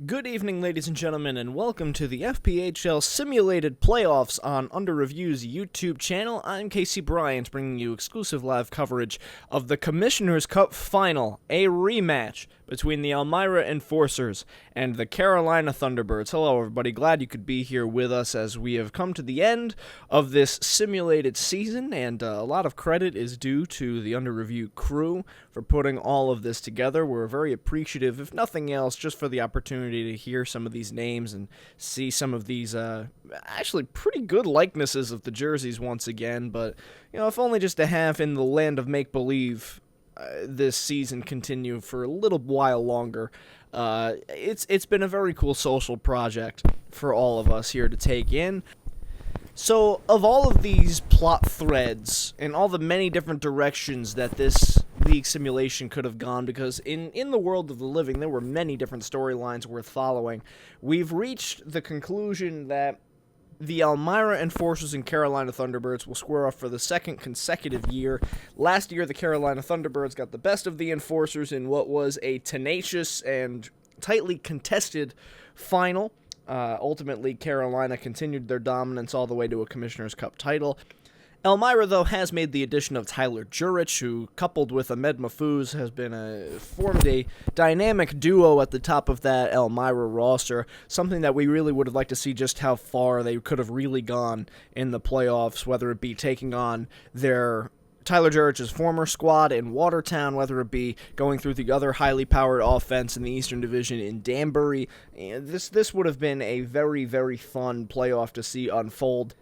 Good evening, ladies and gentlemen, and welcome to the FPHL Simulated Playoffs on Under Review's YouTube channel. I'm Casey Bryant, bringing you exclusive live coverage of the Commissioner's Cup Final, a rematch between the Elmira Enforcers and the Carolina Thunderbirds. Hello, everybody. Glad you could be here with us as we have come to the end of this simulated season, and a lot of credit is due to the Under Review crew for putting all of this together. We're very appreciative, if nothing else, just for the opportunity to hear some of these names and see some of these actually pretty good likenesses of the jerseys once again, but if only just to have in the land of make-believe this season continue for a little while longer. It's been a very cool social project for all of us here to take in. So, of all of these plot threads and all the many different directions that this league simulation could have gone, because in the world of the living, there were many different storylines worth following, we've reached the conclusion that the Elmira Enforcers and Carolina Thunderbirds will square off for the second consecutive year. Last year, the Carolina Thunderbirds got the best of the Enforcers in what was a tenacious and tightly contested final. Ultimately, Carolina continued their dominance all the way to a Commissioner's Cup title. Elmira, though, has made the addition of Tyler Jurich, who, coupled with Ahmed Mahfouz, has formed a dynamic duo at the top of that Elmira roster, something that we really would have liked to see just how far they could have really gone in the playoffs, whether it be taking on their Tyler Jurich's former squad in Watertown, whether it be going through the other highly powered offense in the Eastern Division in Danbury. This would have been a very, very fun playoff to see unfold.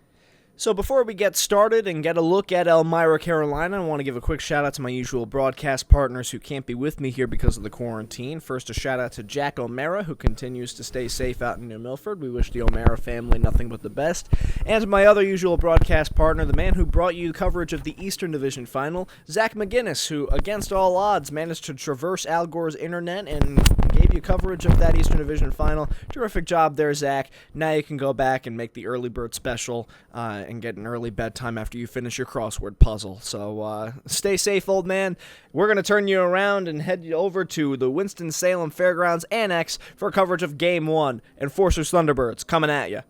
So before we get started and get a look at Elmira, Carolina, I want to give a quick shout out to my usual broadcast partners who can't be with me here because of the quarantine. First, a shout out to Jack O'Mara, who continues to stay safe out in New Milford. We wish the O'Mara family nothing but the best. And my other usual broadcast partner, the man who brought you coverage of the Eastern Division Final, Zach McGinnis, who, against all odds, managed to traverse Al Gore's internet and gave you coverage of that Eastern Division Final. Terrific job there, Zach. Now you can go back and make the early bird special and get an early bedtime after you finish your crossword puzzle. So stay safe, old man. We're going to turn you around and head you over to the Winston-Salem Fairgrounds Annex for coverage of Game 1. Enforcers Thunderbirds coming at you.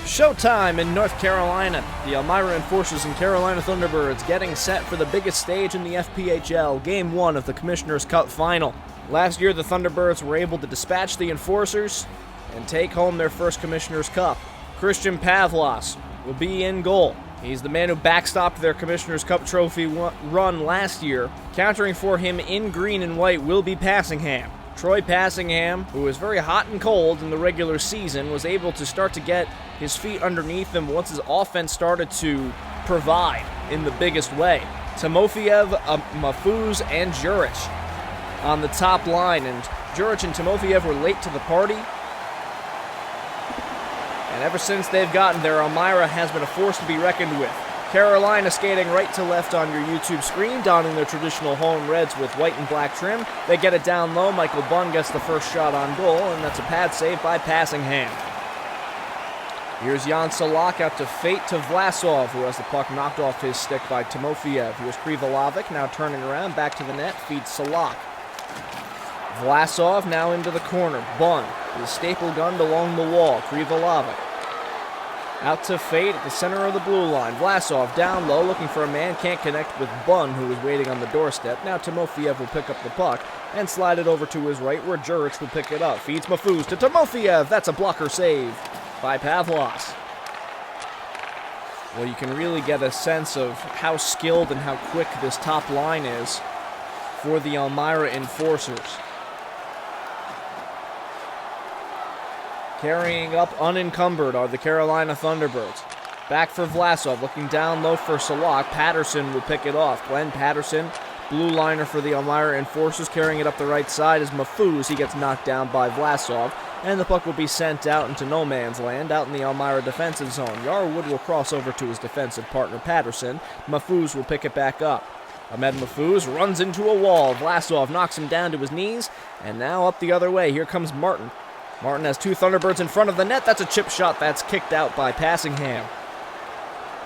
Showtime in North Carolina. The Elmira Enforcers and Carolina Thunderbirds getting set for the biggest stage in the FPHL, Game 1 of the Commissioner's Cup Final. Last year, the Thunderbirds were able to dispatch the Enforcers and take home their first Commissioner's Cup. Christian Pavlos will be in goal. He's the man who backstopped their Commissioner's Cup trophy run last year. Countering for him in green and white will be Passingham. Troy Passingham, who was very hot and cold in the regular season, was able to start to get his feet underneath him once his offense started to provide in the biggest way. Timofeyev, Mahfouz, and Jurich on the top line, and Jurich and Timofeyev were late to the party. And ever since they've gotten there, Elmira has been a force to be reckoned with. Carolina skating right to left on your YouTube screen, donning their traditional home reds with white and black trim. They get it down low. Michael Bunn gets the first shot on goal, and that's a pad save by Passingham. Here's Jan Salak out to Fate to Vlasov, who has the puck knocked off his stick by Timofeyev. Here's Krivolovic, now turning around, back to the net, feeds Salak. Vlasov now into the corner. Bunn is staple gunned along the wall. Krivolovic out to Fate at the center of the blue line. Vlasov down low, looking for a man, can't connect with Bunn, who is waiting on the doorstep. Now Timofeyev will pick up the puck and slide it over to his right, where Jurich will pick it up. Feeds Mahfouz to Timofeyev. That's a blocker save by Pavlos. Well, you can really get a sense of how skilled and how quick this top line is for the Elmira Enforcers. Carrying up unencumbered are the Carolina Thunderbirds. Back for Vlasov, looking down low for Salak. Patterson will pick it off. Glenn Patterson, blue liner for the Elmira Enforcers, carrying it up the right side is Mahfouz. He gets knocked down by Vlasov, and the puck will be sent out into no man's land, out in the Elmira defensive zone. Yarwood will cross over to his defensive partner Patterson. Mahfouz will pick it back up. Ahmed Mahfouz runs into a wall. Vlasov knocks him down to his knees, and now up the other way. Here comes Martin. Martin has two Thunderbirds in front of the net. That's a chip shot that's kicked out by Passingham.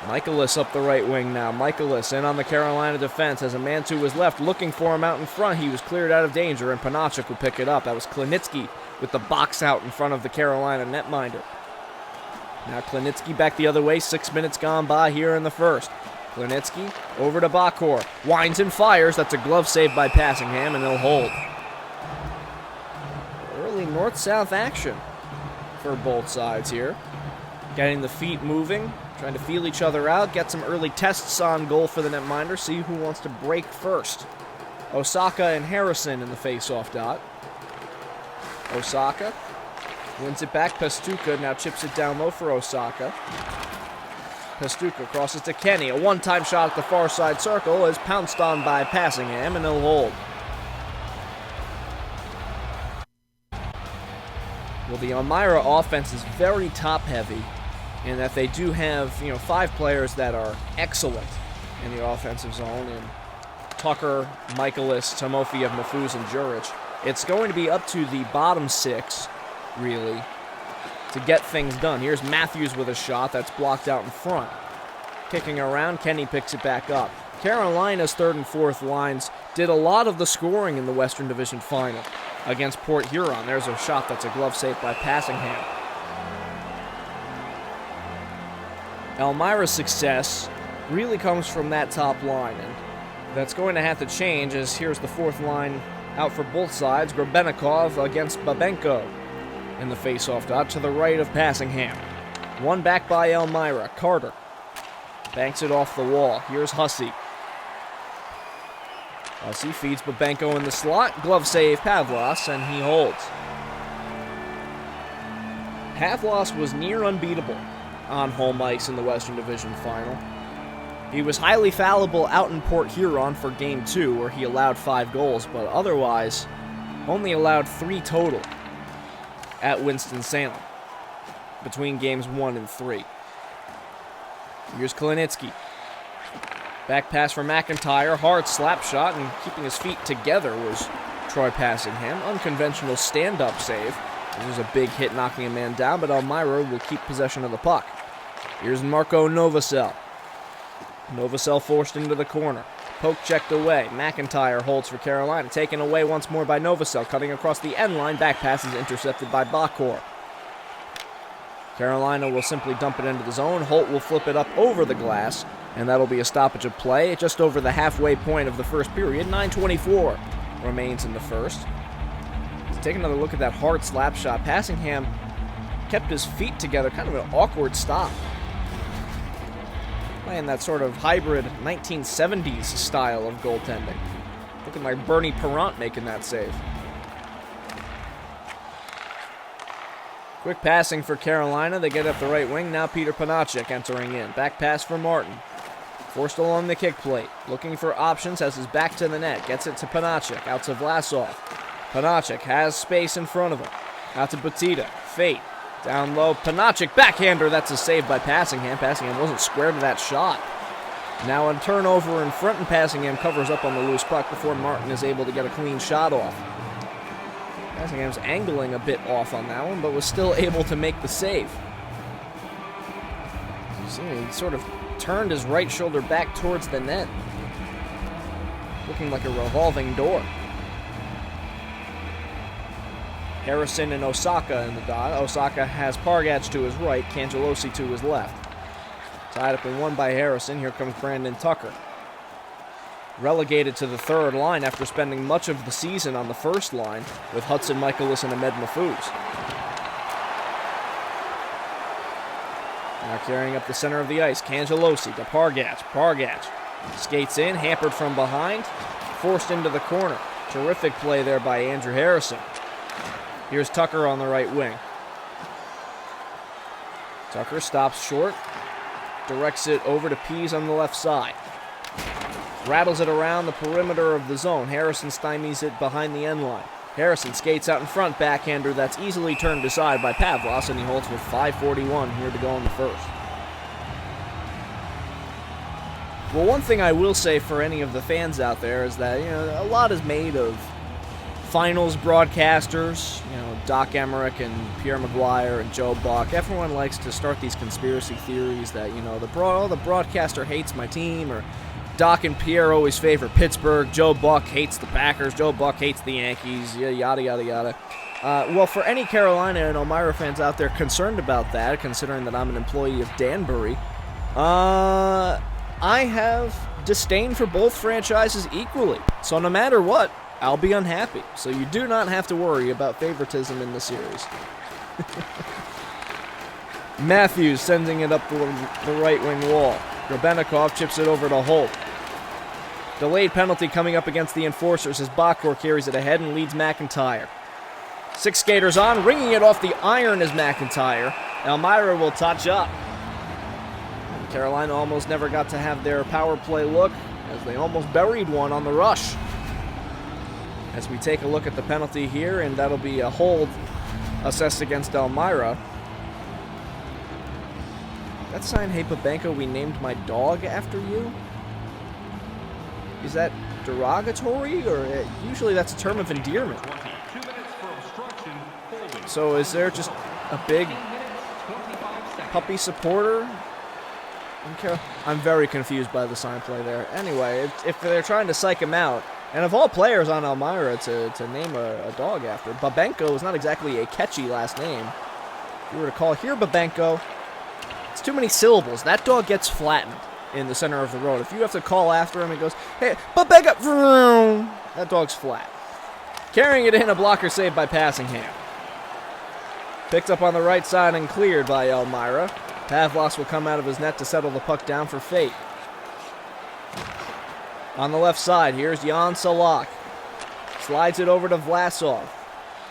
Michaelis up the right wing now. Michaelis in on the Carolina defense as a man to his left looking for him out in front. He was cleared out of danger, and Panachik will pick it up. That was Klinitsky with the box out in front of the Carolina netminder. Now Klinitsky back the other way. 6 minutes gone by here in the first. Klinitsky over to Bakor. Winds and fires. That's a glove save by Passingham, and he'll hold. Early north-south action for both sides here. Getting the feet moving. Trying to feel each other out, get some early tests on goal for the netminder, see who wants to break first. Osaka and Harrison in the face-off dot. Osaka wins it back. Pastuca now chips it down low for Osaka. Pastuca crosses to Kenny. A one-time shot at the far side circle is pounced on by Passingham, and he'll hold. Well, the Elmira offense is very top-heavy, in that they do have, 5 players that are excellent in the offensive zone, in Tucker, Michaelis, Timofeyev, Mafuz, and Juric. It's going to be up to the bottom 6, really, to get things done. Here's Matthews with a shot that's blocked out in front. Kicking around, Kenny picks it back up. Carolina's third and fourth lines did a lot of the scoring in the Western Division Final against Port Huron. There's a shot that's a glove save by Passingham. Elmira's success really comes from that top line, and that's going to have to change as here's the fourth line out for both sides. Grebenikov against Babenko in the face-off dot to the right of Passingham. One back by Elmira. Carter banks it off the wall. Here's Hussey. Hussey feeds Babenko in the slot. Glove save Pavlos, and he holds. Pavlos was near unbeatable on home ice in the Western Division Final. He was highly fallible out in Port Huron for Game 2, where he allowed 5 goals, but otherwise only allowed 3 total at Winston-Salem between Games 1 and 3. Here's Klinitsky. Back pass for McIntyre, hard slap shot, and keeping his feet together was Troy Passingham. Unconventional stand-up save. This was a big hit knocking a man down, but Elmira will keep possession of the puck. Here's Marco Novosel. Novosel forced into the corner. Poke checked away. McIntyre holds for Carolina. Taken away once more by Novosel. Cutting across the end line. Back pass is intercepted by Bakor. Carolina will simply dump it into the zone. Holt will flip it up over the glass, and that'll be a stoppage of play just over the halfway point of the first period. 9:24 remains in the first. Take another look at that hard slap shot. Passingham kept his feet together, kind of an awkward stop. Playing that sort of hybrid 1970s style of goaltending. Looking like Bernie Parent making that save. Quick passing for Carolina. They get up the right wing. Now Peter Panachik entering in. Back pass for Martin. Forced along the kick plate. Looking for options, has his back to the net. Gets it to Panachik. Out to Vlasov. Panachik has space in front of him. Out to Batita. Fate. Down low. Panachik. Backhander. That's a save by Passingham. Passingham wasn't square to that shot. Now a turnover in front, and Passingham covers up on the loose puck before Martin is able to get a clean shot off. Passingham's angling a bit off on that one, but was still able to make the save. You see, he sort of turned his right shoulder back towards the net. Looking like a revolving door. Harrison and Osaka in the dot. Osaka has Pargach to his right, Cangelosi to his left. Tied up in one by Harrison. Here comes Brandon Tucker. Relegated to the third line after spending much of the season on the first line with Hudson Michaelis and Ahmed Mafuz. Now carrying up the center of the ice, Cangelosi to Pargach. Pargach skates in, hampered from behind, forced into the corner. Terrific play there by Andrew Harrison. Here's Tucker on the right wing. Tucker stops short, directs it over to Pease on the left side. Rattles it around the perimeter of the zone. Harrison stymies it behind the end line. Harrison skates out in front, backhander that's easily turned aside by Pavlos, and he holds with 5:41 here to go in the first. Well, one thing I will say for any of the fans out there is that, a lot is made of finals broadcasters, you know, Doc Emmerich and Pierre Maguire and Joe Buck, everyone likes to start these conspiracy theories that, you know, the broadcaster hates my team, or Doc and Pierre always favor Pittsburgh, Joe Buck hates the Packers, Joe Buck hates the Yankees, yada, yada, yada. Well, for any Carolina and Elmira fans out there concerned about that, considering that I'm an employee of Danbury, I have disdain for both franchises equally. So no matter what, I'll be unhappy. So you do not have to worry about favoritism in the series. Matthews sending it up the right wing wall. Grebennikov chips it over to Holt. Delayed penalty coming up against the Enforcers as Bakor carries it ahead and leads McIntyre. 6 skaters on, ringing it off the iron is McIntyre. Elmira will touch up. Carolina almost never got to have their power play look, as they almost buried one on the rush. As we take a look at the penalty here, and that'll be a hold assessed against Elmira. That sign, "Hey Babenko, we named my dog after you"? Is that derogatory, or usually that's a term of endearment? So is there just a big puppy supporter? I'm very confused by the sign play there. Anyway, if they're trying to psych him out, and of all players on Elmira to name a dog after, Babenko is not exactly a catchy last name. If you were to call here Babenko, it's too many syllables. That dog gets flattened in the center of the road. If you have to call after him, it goes, "Hey, Babenko!" That dog's flat. Carrying it in, a blocker saved by Passingham. Picked up on the right side and cleared by Elmira. Pavlos will come out of his net to settle the puck down for Fate. On the left side, here's Jan Salak. Slides it over to Vlasov.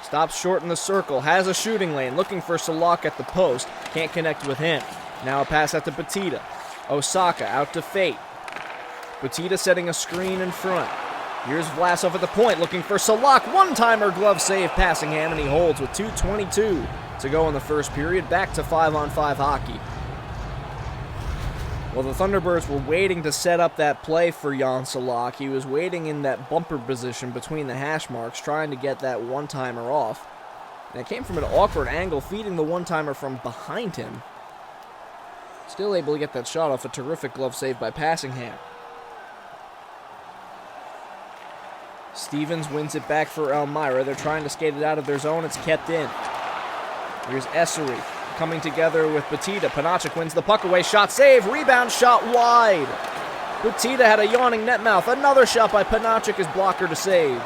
Stops short in the circle, has a shooting lane, looking for Salak at the post. Can't connect with him. Now a pass out to Petita. Osaka out to Fate. Petita setting a screen in front. Here's Vlasov at the point, looking for Salak. One-timer glove save, Passingham, and he holds with 2:22 to go in the first period. Back to 5-on-5 hockey. Well, the Thunderbirds were waiting to set up that play for Jan Salak. He was waiting in that bumper position between the hash marks, trying to get that one-timer off. And it came from an awkward angle, feeding the one-timer from behind him. Still able to get that shot off. A terrific glove save by Passingham. Stevens wins it back for Elmira. They're trying to skate it out of their zone. It's kept in. Here's Essery coming together with Petita. Panachik wins the puck away. Shot save. Rebound shot wide. Petita had a yawning net mouth. Another shot by Panachik is blocker to save.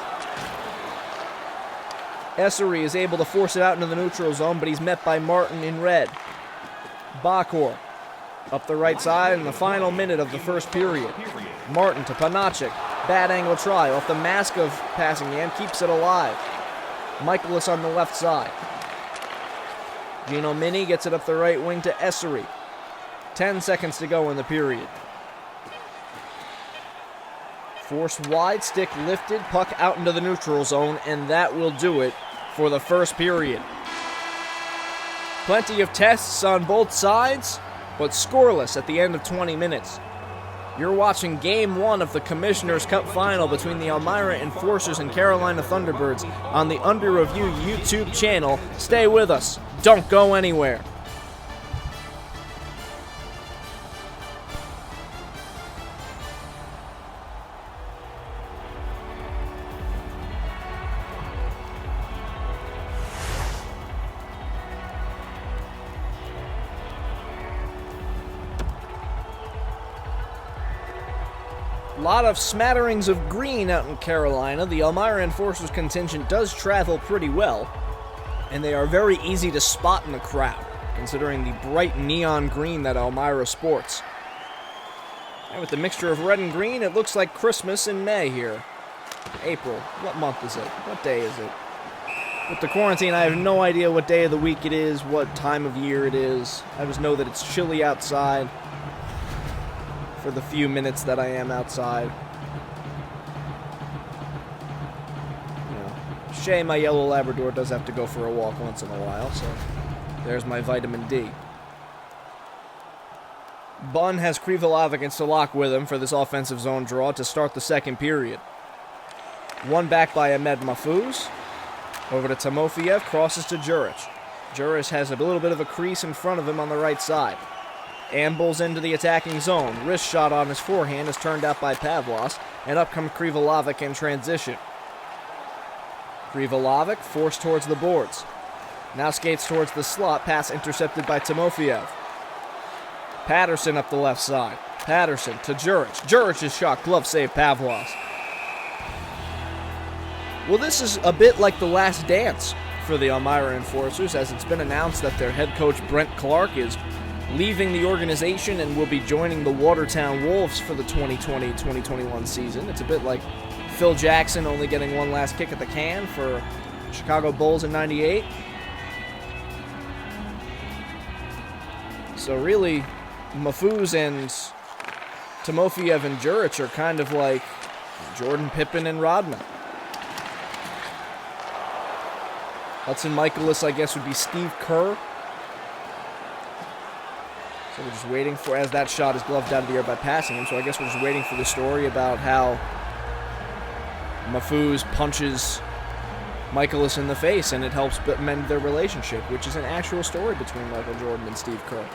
Essery is able to force it out into the neutral zone, but he's met by Martin in red. Bakor up the right side in the final minute of the first period. Martin to Panachik. Bad angle try off the mask of Passingham. Keeps it alive. Michaelis on the left side. Gino Mini gets it up the right wing to Essery. 10 seconds to go in the period. Force wide, stick lifted, puck out into the neutral zone, and that will do it for the first period. Plenty of tests on both sides, but scoreless at the end of 20 minutes. You're watching Game 1 of the Commissioner's Cup Final between the Elmira Enforcers and Carolina Thunderbirds on the Under Review YouTube channel. Stay with us. Don't go anywhere. A lot of smatterings of green out in Carolina. The Elmira Enforcers contingent does travel pretty well, and they are very easy to spot in the crowd, considering the bright neon green that Elmira sports. And with the mixture of red and green, it looks like Christmas in May here. April. What month is it? What day is it? With the quarantine, I have no idea what day of the week it is, what time of year it is. I just know that it's chilly outside for the few minutes that I am outside. Shay, my yellow Labrador, does have to go for a walk once in a while, so there's my vitamin D. Bunn has Krivolov and Salak with him for this offensive zone draw to start the second period. One back by Ahmed Mahfouz. Over to Timofeyev, crosses to Juric. Juric has a little bit of a crease in front of him on the right side. Ambles into the attacking zone. Wrist shot on his forehand is turned out by Pavlos, and up comes Krivolovic in transition. Krivolovic forced towards the boards. Now skates towards the slot, pass intercepted by Timofeyev. Patterson up the left side. Patterson to Juric. Juric's shot, glove save Pavlos. Well, this is a bit like the last dance for the Elmira Enforcers, as it's been announced that their head coach Brent Clark is leaving the organization and will be joining the Watertown Wolves for the 2020-2021 season. It's a bit like Phil Jackson only getting one last kick at the can for Chicago Bulls in '98. So really, Mahfouz and Timofeyev and Juric are kind of like Jordan Pippen and Rodman. Hudson Michaelis, I guess, would be Steve Kerr. So we're just waiting for, as that shot is gloved out of the air by passing him, so I guess we're just waiting for the story about how Mahfouz punches Michaelis in the face and it helps mend their relationship, which is an actual story between Michael Jordan and Steve Kerr.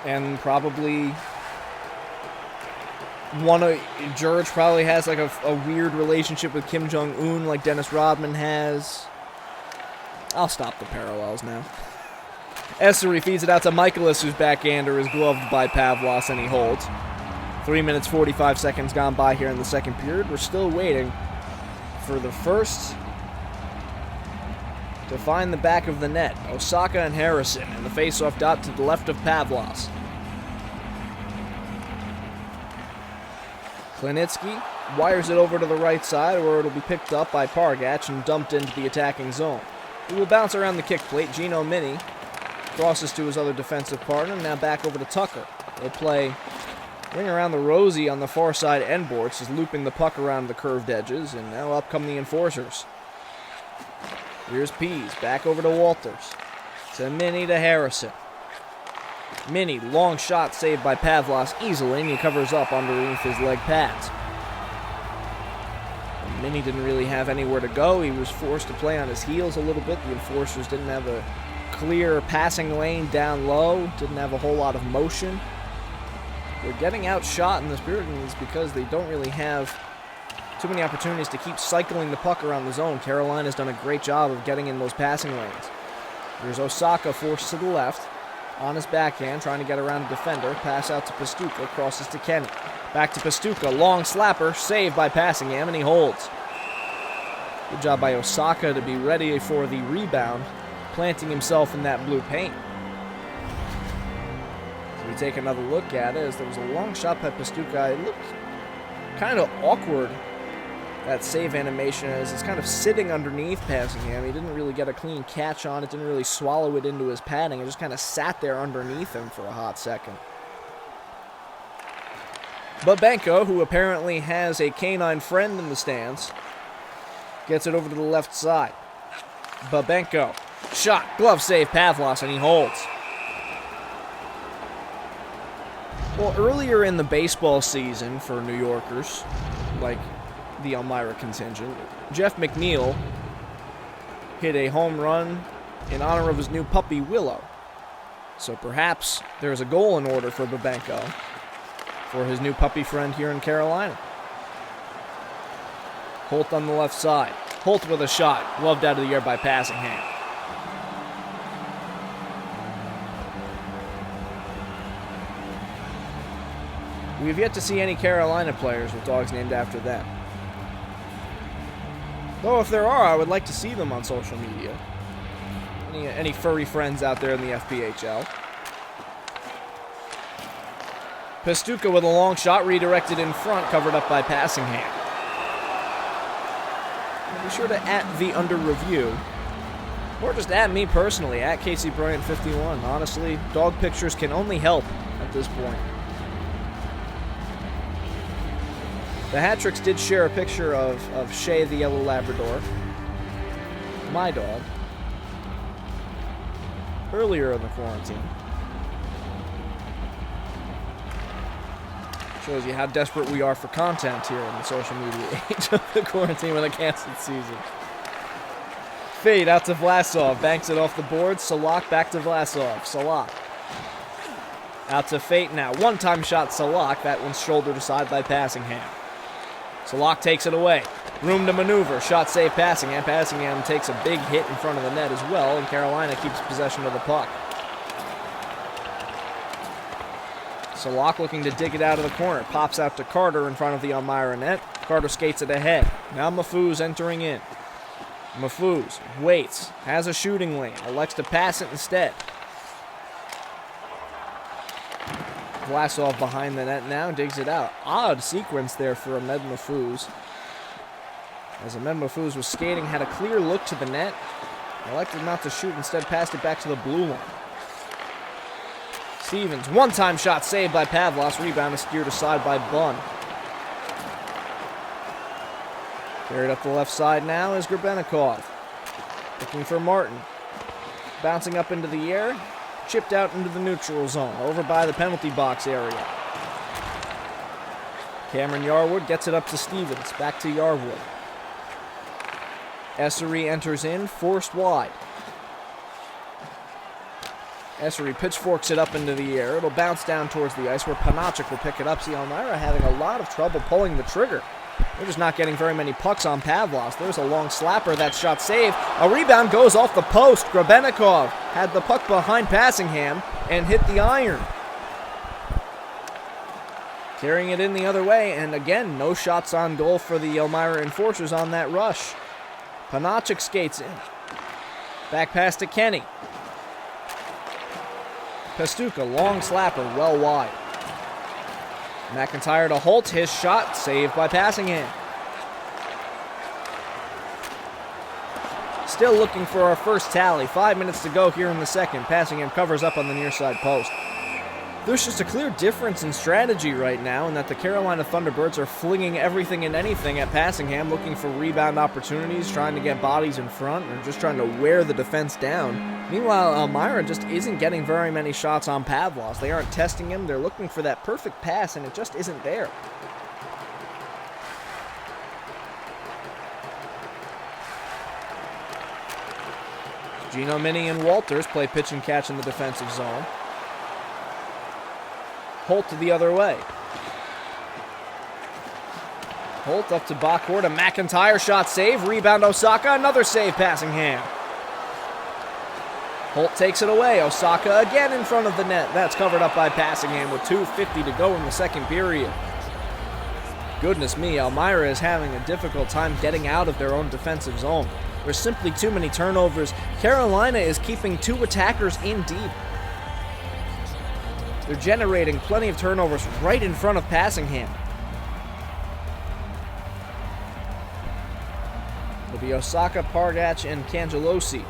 And probably Juric probably has like a weird relationship with Kim Jong-un like Dennis Rodman has. I'll stop the parallels now. Essery feeds it out to Michaelis, whose backhander is gloved by Pavlos, and he holds. 3 minutes, 45 seconds gone by here in the second period. We're still waiting for the first to find the back of the net. Osaka and Harrison, and the face-off dot to the left of Pavlos. Klinitsky wires it over to the right side, where it'll be picked up by Pargach and dumped into the attacking zone. He will bounce around the kick plate. Gino Mini crosses to his other defensive partner. Now back over to Tucker. They'll play ring around the rosy on the far side end boards, just looping the puck around the curved edges, and now up come the Enforcers. Here's Pease, back over to Walters. To Mini to Harrison. Mini, long shot saved by Pavlos easily, and he covers up underneath his leg pads. And Mini didn't really have anywhere to go. He was forced to play on his heels a little bit. The Enforcers didn't have a clear passing lane down low, didn't have a whole lot of motion. They're getting outshot in this period, and it's because they don't really have too many opportunities to keep cycling the puck around the zone. Carolina's done a great job of getting in those passing lanes. There's Osaka forced to the left. On his backhand, trying to get around a defender. Pass out to Pastuca, crosses to Kenny. Back to Pastuca, long slapper, saved by Passingham, and he holds. Good job by Osaka to be ready for the rebound, planting himself in that blue paint. So we take another look at it, as there was a long shot by Pastuca. It looked kind of awkward, that save animation, as it's kind of sitting underneath Passingham. He didn't really get a clean catch on it, didn't really swallow it into his padding. It just kind of sat there underneath him for a hot second. Babenko, who apparently has a canine friend in the stands, gets it over to the left side. Babenko, shot, glove save, Pavlos, and he holds. Well, earlier in the baseball season for New Yorkers, like the Elmira contingent, Jeff McNeil hit a home run in honor of his new puppy, Willow. So perhaps there's a goal in order for Babenko for his new puppy friend here in Carolina. Holt on the left side. Holt with a shot, gloved out of the air by Passingham. We've yet to see any Carolina players with dogs named after them. Though if there are, I would like to see them on social media. Any furry friends out there in the FPHL. Pastuca with a long shot, redirected in front, covered up by Passingham. Be sure to @ the under review, or just @ me personally, @ Casey Bryant 51. Honestly, dog pictures can only help at this point. The Hattricks did share a picture of Shay the Yellow Labrador, my dog, earlier in the quarantine. Shows you how desperate we are for content here in the social media age of the quarantine with a canceled season. Fade out to Vlasov. Banks it off the board. Salak back to Vlasov. Salak. Out to Fate now. One-time shot Salak. That one's shouldered aside by Passingham. Salak takes it away. Room to maneuver. Shot save Passingham. Passingham takes a big hit in front of the net as well, and Carolina keeps possession of the puck. Salak looking to dig it out of the corner. Pops out to Carter in front of the Elmira net. Carter skates it ahead. Now Mafuz entering in. Mafuz waits. Has a shooting lane. Elects to pass it instead. Vlasov behind the net now. Digs it out. Odd sequence there for Ahmed Mafuz. As Ahmed Mafuz was skating, had a clear look to the net. Elected not to shoot. Instead passed it back to the blue line. Stevens, one-time shot saved by Pavlos. Rebound is steered aside by Bunn. Carried up the left side now is Grebenikov. Looking for Martin. Bouncing up into the air. Chipped out into the neutral zone. Over by the penalty box area. Cameron Yarwood gets it up to Stevens. Back to Yarwood. Essery enters in. Forced wide. Essery pitchforks it up into the air. It'll bounce down towards the ice where Panachik will pick it up. See, Elmira having a lot of trouble pulling the trigger. They're just not getting very many pucks on Pavlos. There's a long slapper. That shot saved. A rebound goes off the post. Grebenikov had the puck behind Passingham and hit the iron. Carrying it in the other way, and again, no shots on goal for the Elmira Enforcers on that rush. Panachik skates in. Back pass to Kenny. Pastuka, long slapper, well wide. McIntyre to Holt, his shot, saved by Passingham. Still looking for our first tally. 5 minutes to go here in the second. Passingham covers up on the near side post. There's just a clear difference in strategy right now in that the Carolina Thunderbirds are flinging everything and anything at Passingham, looking for rebound opportunities, trying to get bodies in front, or just trying to wear the defense down. Meanwhile, Elmira just isn't getting very many shots on Pavlos. They aren't testing him. They're looking for that perfect pass, and it just isn't there. Gino Mini and Walters play pitch and catch in the defensive zone. Holt the other way. Holt up to Bakor to McIntyre. Shot save. Rebound Osaka. Another save Passingham. Holt takes it away. Osaka again in front of the net. That's covered up by Passingham with 2:50 to go in the second period. Goodness me, Elmira is having a difficult time getting out of their own defensive zone. There's simply too many turnovers. Carolina is keeping two attackers in deep. They're generating plenty of turnovers right in front of Passingham. It'll be Osaka, Pargach, and Cangelosi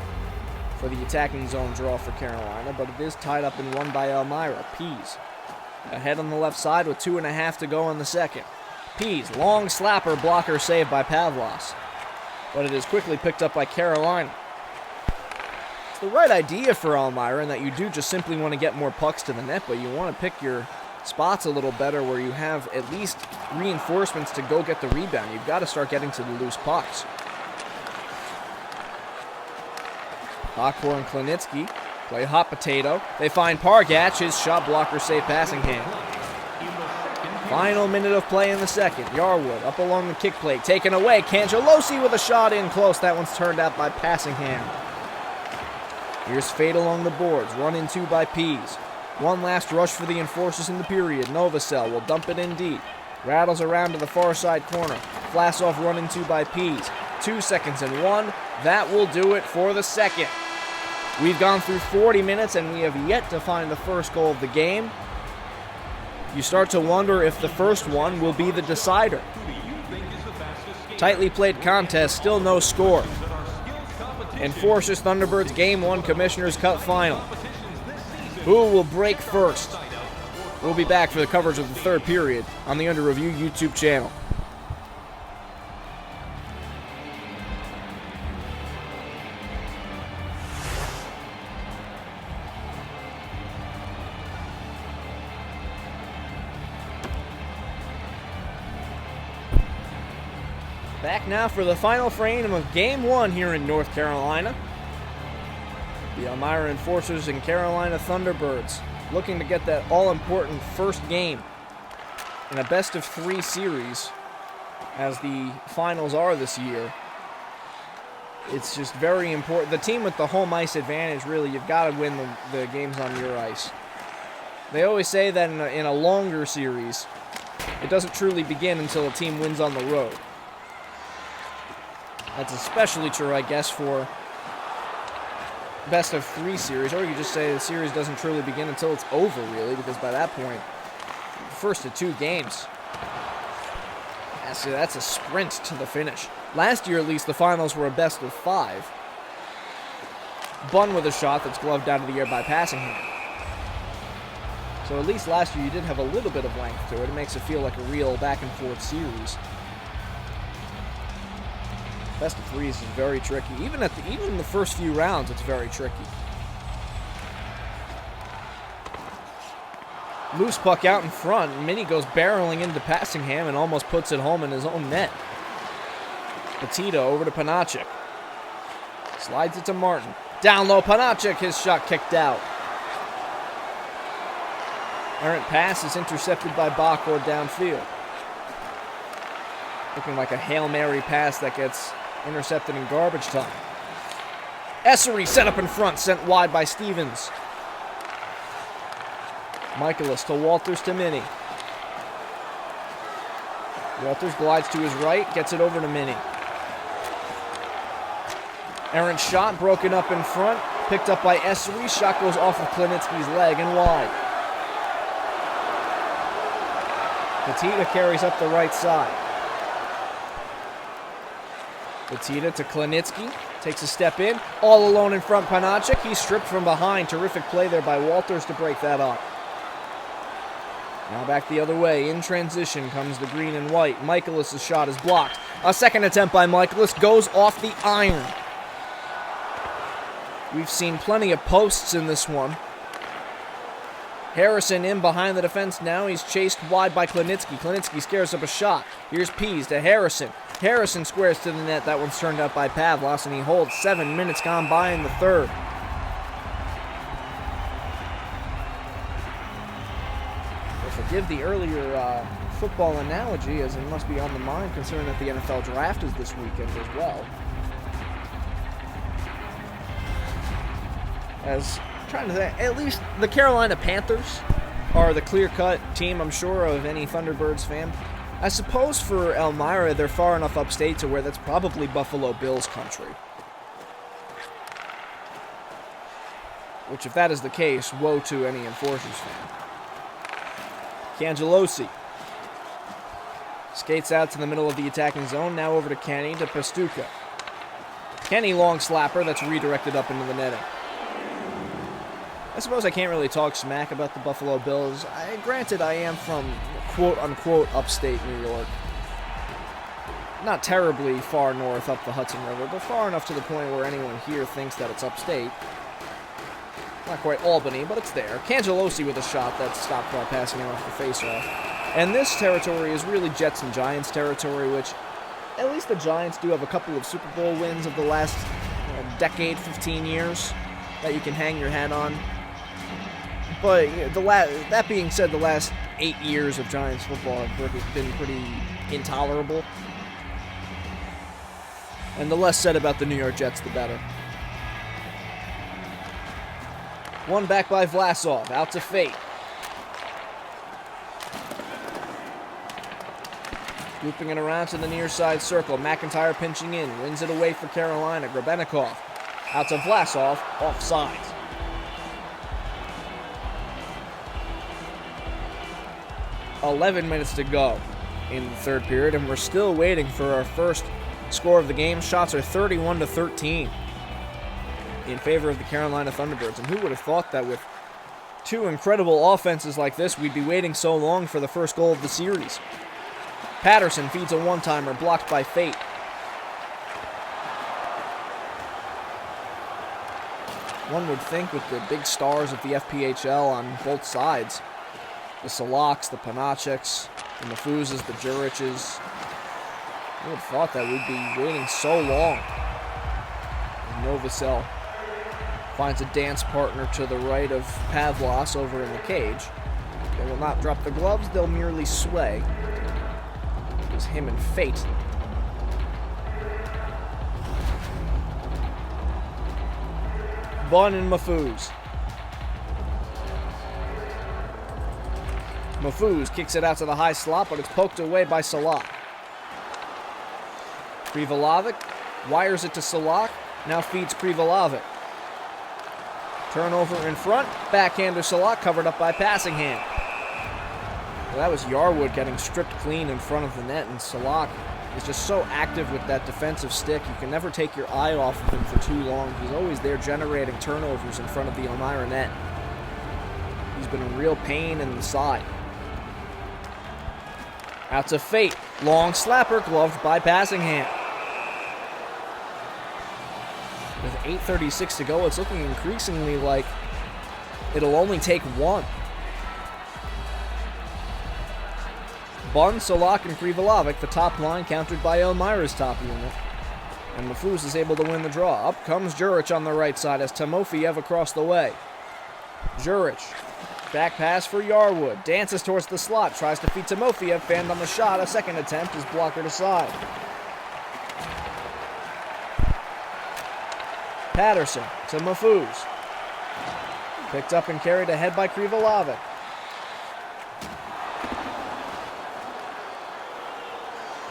for the attacking zone draw for Carolina, but it is tied up in one by Elmira. Pease ahead on the left side with 2.5 to go in the second. Pease, long slapper, blocker saved by Pavlos, but it is quickly picked up by Carolina. The right idea for Elmira in that you do just simply want to get more pucks to the net, but you want to pick your spots a little better where you have at least reinforcements to go get the rebound. You've got to start getting to the loose pucks. Bakor and Klinitsky play hot potato. They find Pargach. His shot blocker save Passingham. Final minute of play in the second. Yarwood up along the kick plate. Taken away. Cangelosi with a shot in close. That one's turned out by Passingham. Here's Fate along the boards, run in two by Pease. One last rush for the Enforcers in the period. Novacell will dump it in deep. Rattles around to the far side corner. Vlasov run in two by Pease. 2 seconds and one. That will do it for the second. We've gone through 40 minutes and we have yet to find the first goal of the game. You start to wonder if the first one will be the decider. Tightly played contest, still no score. Enforcers Thunderbirds Game 1 Commissioner's Cup Final. Who will break first? We'll be back for the coverage of the third period on the Under Review YouTube channel. Back now for the final frame of Game 1 here in North Carolina. The Elmira Enforcers and Carolina Thunderbirds looking to get that all-important first game in a best-of-3 series, as the finals are this year. It's just very important. The team with the home ice advantage, really, you've got to win the games on your ice. They always say that in a longer series, it doesn't truly begin until a team wins on the road. That's especially true, I guess, for best-of-3 series, or you just say the series doesn't truly begin until it's over, really, because by that point, first of 2 games, that's a sprint to the finish. Last year, at least, the finals were a best-of-5. Bunn with a shot that's gloved out of the air by Passingham. So at least last year you did have a little bit of length to it. It makes it feel like a real back-and-forth series. Best of 3s is very tricky. Even in the first few rounds, it's very tricky. Loose puck out in front. Minnie goes barreling into Passingham and almost puts it home in his own net. Petito over to Panachik. Slides it to Martin. Down low, Panachik, his shot kicked out. Errant pass is intercepted by Bachor downfield. Looking like a Hail Mary pass that gets intercepted in garbage time. Essery set up in front, sent wide by Stevens. Michaelis to Walters to Minnie. Walters glides to his right, gets it over to Minnie. Errant shot broken up in front, picked up by Essery. Shot goes off of Klinitsky's leg and wide. Petita carries up the right side. Petita to Klinitsky, takes a step in, all alone in front Panachik. He's stripped from behind. Terrific play there by Walters to break that up. Now back the other way. In transition comes the green and white. Michaelis' shot is blocked. A second attempt by Michaelis goes off the iron. We've seen plenty of posts in this one. Harrison in behind the defense now. He's chased wide by Klinitsky. Klinitsky scares up a shot. Here's Pease to Harrison. Harrison squares to the net. That one's turned out by Pavlos, and he holds. 7 minutes gone by in the third. Forgive the earlier football analogy, as it must be on the mind, considering that the NFL draft is this weekend as well. As trying to think, at least the Carolina Panthers are the clear-cut team, I'm sure, of any Thunderbirds fan. I suppose for Elmira, they're far enough upstate to where that's probably Buffalo Bills country. Which, if that is the case, woe to any Enforcers fan. Cangelosi skates out to the middle of the attacking zone. Now over to Kenny to Pastuca. Kenny long slapper that's redirected up into the netting. I suppose I can't really talk smack about the Buffalo Bills. Granted, I am from quote-unquote upstate New York. Not terribly far north up the Hudson River, but far enough to the point where anyone here thinks that it's upstate. Not quite Albany, but it's there. Cangelosi with a shot that's stopped by passing him off the faceoff. And this territory is really Jets and Giants territory, which at least the Giants do have a couple of Super Bowl wins of the last decade, 15 years that you can hang your hat on. But that being said, the last 8 years of Giants football have been pretty intolerable. And the less said about the New York Jets, the better. One back by Vlasov, out to Fate. Looping it around to the near side circle. McIntyre pinching in, wins it away for Carolina. Grebennikov, out to Vlasov, offside. .11 minutes to go in the third period, and we're still waiting for our first score of the game. Shots are 31-13 in favor of the Carolina Thunderbirds. And who would have thought that with two incredible offenses like this, we'd be waiting so long for the first goal of the series. Patterson feeds a one-timer, blocked by Fate. One would think with the big stars of the FPHL on both sides, the Salaks, the Panachiks, the Mafuzas, the Juriches, I would have thought that we'd be waiting so long. And Novosel finds a dance partner to the right of Pavlos over in the cage. They will not drop the gloves, they'll merely sway. It was him and Fate. Bun and Mafuz. Mafuz kicks it out to the high slot, but it's poked away by Salak. Krivolovic wires it to Salak, now feeds Krivolovic. Turnover in front, backhander Salak covered up by Passingham. Well, that was Yarwood getting stripped clean in front of the net, and Salak is just so active with that defensive stick. You can never take your eye off of him for too long. He's always there generating turnovers in front of the Elmira net. He's been a real pain in the side. Out to Fate. Long slapper gloved by Passingham. With 8:36 to go, it's looking increasingly like it'll only take one. Bun, Salak, and Krivolovic, the top line, countered by Elmira's top unit. And Mafuz is able to win the draw. Up comes Juric on the right side as Timofeyev across the way. Juric, back pass for Yarwood. Dances towards the slot, tries to feed Timofeyev, fanned on the shot. A second attempt is blockered aside. Patterson to Mafuz. Picked up and carried ahead by Krivolovic.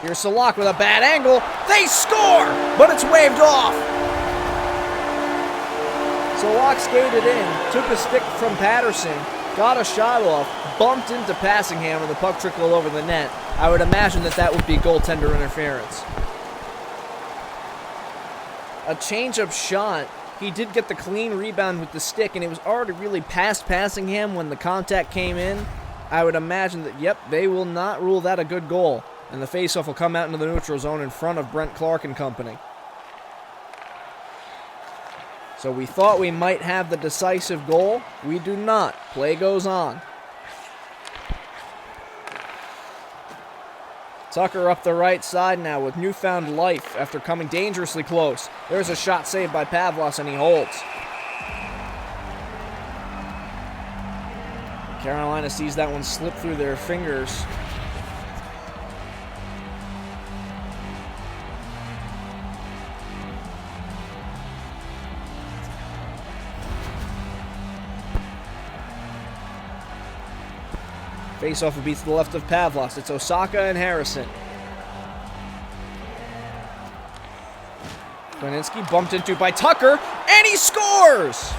Here's Salak with a bad angle. They score, but it's waved off. Salak skated in, took a stick from Patterson, got a shot off, bumped into Passingham, and the puck trickled over the net. I would imagine that would be goaltender interference. A change-up shot. He did get the clean rebound with the stick, and it was already really past Passingham when the contact came in. I would imagine that, yep, they will not rule that a good goal. And the faceoff will come out into the neutral zone in front of Brent Clark and company. So we thought we might have the decisive goal. We do not. Play goes on. Tucker up the right side now with newfound life after coming dangerously close. There's a shot saved by Pavlos, and he holds. Carolina sees that one slip through their fingers. Faceoff beats to the left of Pavlos. It's Osaka and Harrison. Klininski bumped into by Tucker, and he scores!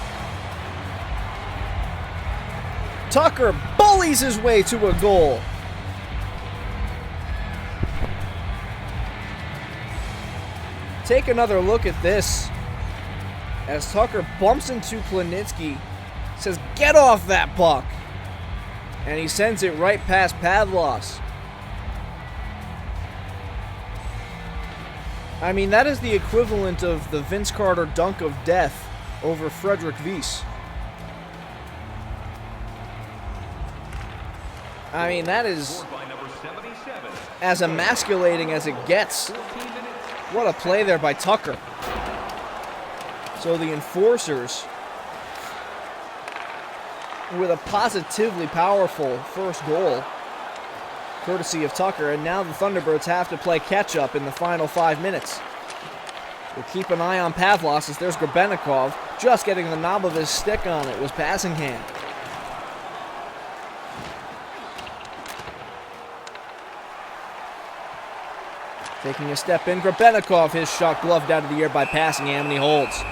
Tucker bullies his way to a goal. Take another look at this. As Tucker bumps into Klininski, says, "Get off that puck!" And he sends it right past Pavlos. I mean, that is the equivalent of the Vince Carter dunk of death over Frederick Weiss. I mean, that is as emasculating as it gets. What a play there by Tucker. So the Enforcers, with a positively powerful first goal, courtesy of Tucker, and now the Thunderbirds have to play catch-up in the final 5 minutes. We'll keep an eye on Pavlos as there's Grebennikov, just getting the knob of his stick on it was Passingham. Taking a step in, Grebennikov, his shot gloved out of the air by Passingham, and he holds.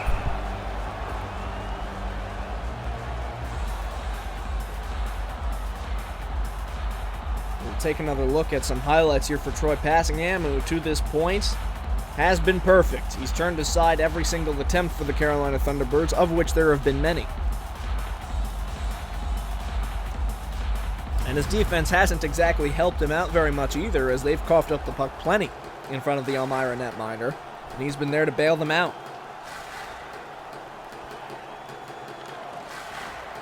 Take another look at some highlights here for Troy Passingham, who to this point has been perfect. He's turned aside every single attempt for the Carolina Thunderbirds, of which there have been many. And his defense hasn't exactly helped him out very much either, as they've coughed up the puck plenty in front of the Elmira netminder, and he's been there to bail them out.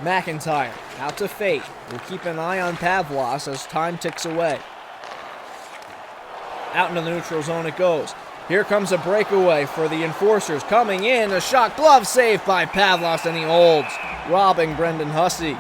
McIntyre, out to Fate. We'll keep an eye on Pavlos as time ticks away. Out into the neutral zone it goes. Here comes a breakaway for the Enforcers. Coming in, a shot glove save by Pavlos, and he holds, robbing Brendan Hussey.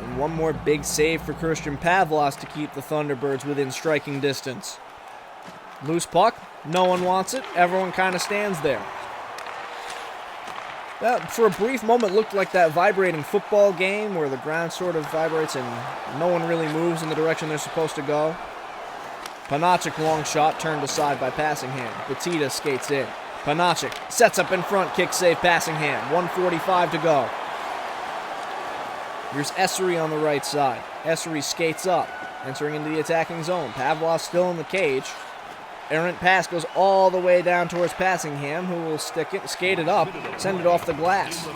And one more big save for Christian Pavlos to keep the Thunderbirds within striking distance. Loose puck, no one wants it, everyone kind of stands there. That, for a brief moment, looked like that vibrating football game where the ground sort of vibrates and no one really moves in the direction they're supposed to go. Panachik long shot turned aside by Passingham. Batita skates in. Panachik sets up in front, kick save Passingham. 1:45 to go. Here's Essery on the right side. Essery skates up, entering into the attacking zone. Pavlos still in the cage. Errant pass goes all the way down towards Passingham, who will skate it up, send it off the glass.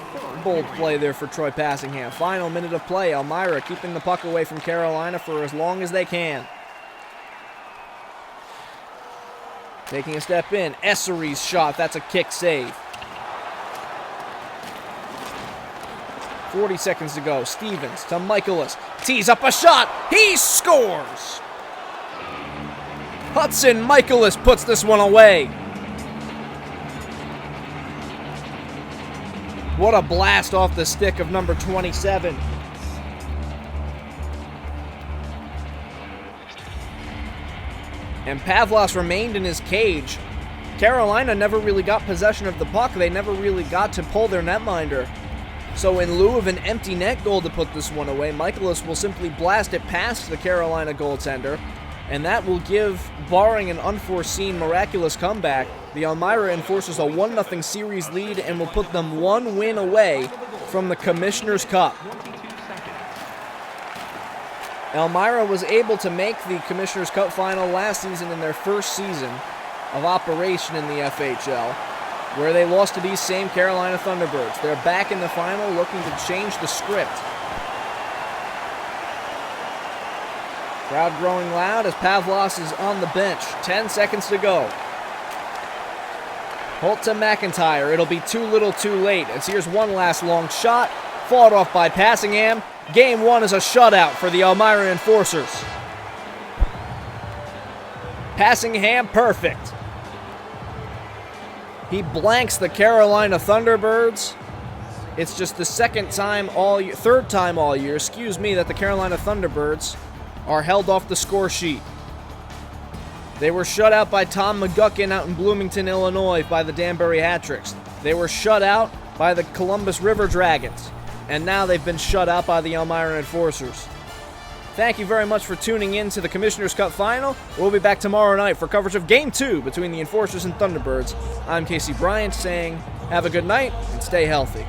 Bold play there for Troy Passingham. Final minute of play. Elmira keeping the puck away from Carolina for as long as they can. Taking a step in. Essery's shot. That's a kick save. 40 seconds to go. Stevens to Michaelis. Tees up a shot. He scores! Hudson Michaelis puts this one away. What a blast off the stick of number 27. And Pavlos remained in his cage. Carolina never really got possession of the puck. They never really got to pull their netminder. So in lieu of an empty net goal to put this one away, Michaelis will simply blast it past the Carolina goaltender. And that will give, barring an unforeseen miraculous comeback, the Elmira Enforcers a 1-0 series lead and will put them one win away from the Commissioner's Cup. Elmira was able to make the Commissioner's Cup final last season in their first season of operation in the FHL, where they lost to these same Carolina Thunderbirds. They're back in the final looking to change the script. Crowd growing loud as Pavlos is on the bench. 10 seconds to go. Holt to McIntyre. It'll be too little too late, as here's one last long shot. Fought off by Passingham. Game 1 is a shutout for the Elmira Enforcers. Passingham perfect. He blanks the Carolina Thunderbirds. It's just the third time all year, that the Carolina Thunderbirds are held off the score sheet. They were shut out by Tom McGuckin out in Bloomington, Illinois by the Danbury Hat-Tricks. They were shut out by the Columbus River Dragons. And now they've been shut out by the Elmira Enforcers. Thank you very much for tuning in to the Commissioner's Cup Final. We'll be back tomorrow night for coverage of Game 2 between the Enforcers and Thunderbirds. I'm Casey Bryant saying, have a good night and stay healthy.